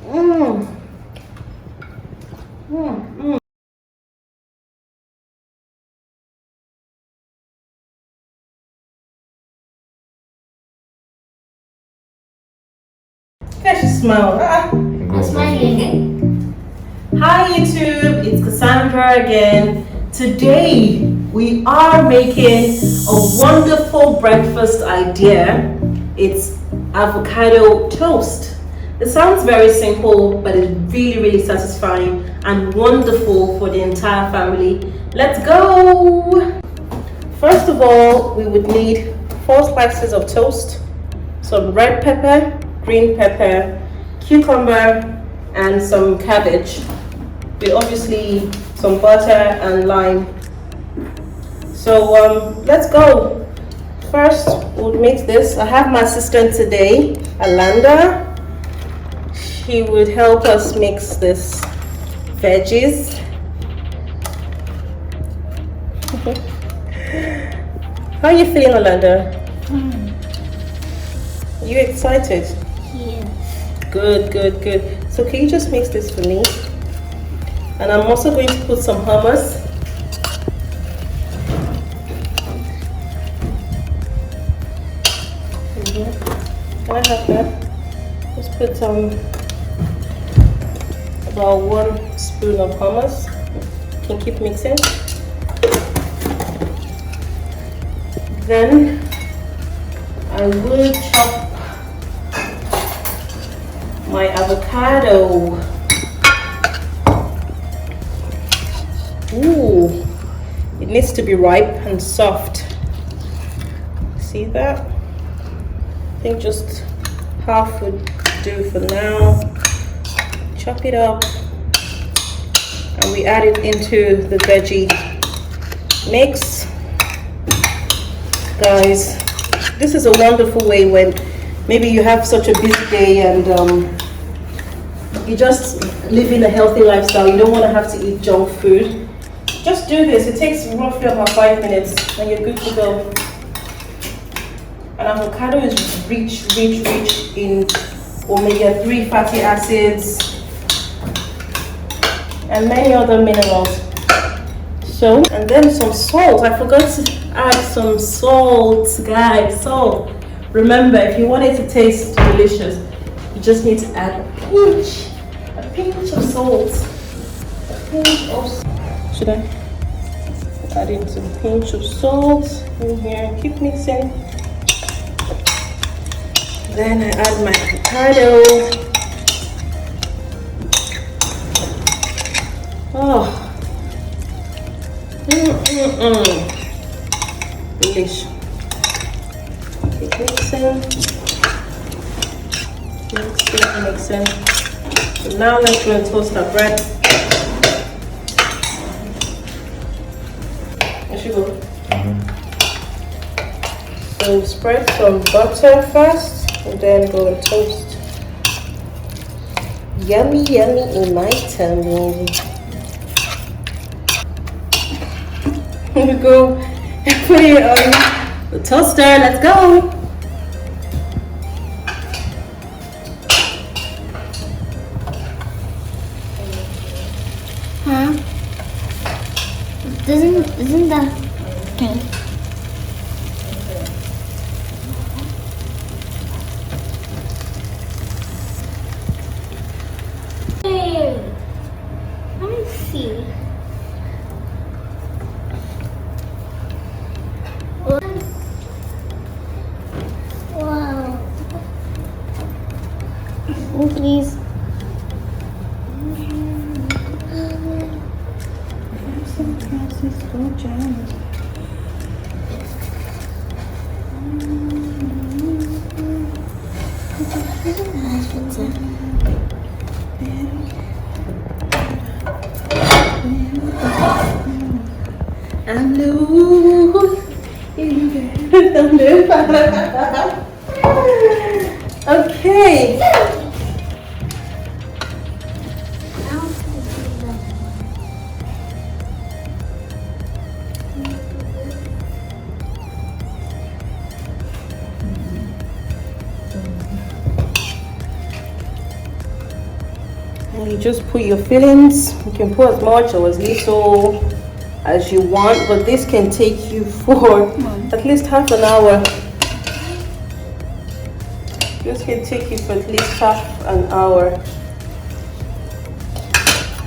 Mm. Mm. Mm. Can she smile? I'm smiling. Hi YouTube, it's Cassandra again. Today we are making a wonderful breakfast idea. It's avocado toast. It sounds very simple, but it's really satisfying and wonderful for the entire family. Let's go! First of all, we would need 4 slices of toast, some red pepper, green pepper, cucumber, and some cabbage. With obviously some butter and lime. So let's go. First, we'll mix this. I have my assistant today, Alanda. She would help us mix this veggies. How are you feeling, Alanda? Are you excited? Yes. Good. So can you just mix this for me? And I'm also going to put some hummus. Can I have that? Just put about 1 spoon of hummus. You can keep mixing. Then I will chop my avocado. Ooh, it needs to be ripe and soft. See that? I think just half would do for now. Chop it up and we add it into the veggie mix. Guys, this is a wonderful way when maybe you have such a busy day and you just living a healthy lifestyle. You don't want to have to eat junk food. Just do this. It takes roughly about 5 minutes and you're good to go. And avocado is rich in omega-3 fatty acids and many other minerals. So, and then some salt. I forgot to add some salt, guys. Salt. Remember, if you want it to taste delicious, you just need to add a pinch of salt. A pinch of salt. Should I add in some pinch of salt in here? Keep mixing. Then I add my avocado. Oh. Delish. Keep mixing. Mixing. So now let's go and toast our bread. Sugar. So spread some butter first and then go and toast. Yummy in my tummy. Here we go. Put it on the toaster. Let's go. Huh? Isn't that pink? Hey, let me see. Wow. Oh, please. I'm loose in bed. Okay. And you just put your fillings. You can put as much or as little as you want, but this can take you for at least half an hour. This can take you for at least half an hour.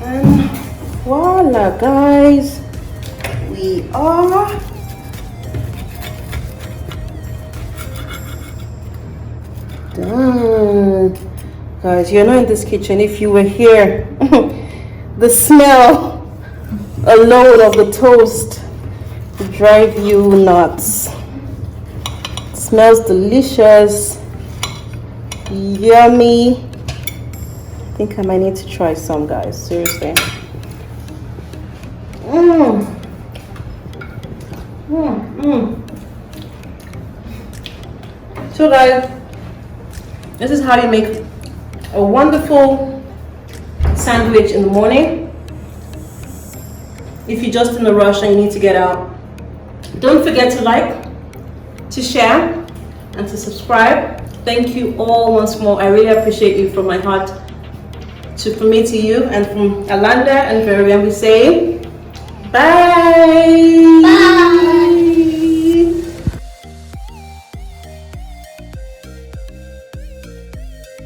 And voila, guys, we are done. Guys, you're not in this kitchen. If you were here, the smell alone of the toast would drive you nuts. It smells delicious, yummy. I think I might need to try some, guys. Seriously. So, guys, this is how you make a wonderful sandwich in the morning. If you're just in a rush and you need to get out, don't forget to like, to share, and to subscribe. Thank you all once more. I really appreciate you from my heart. From me to you, and from Alanda and Vera, we say bye.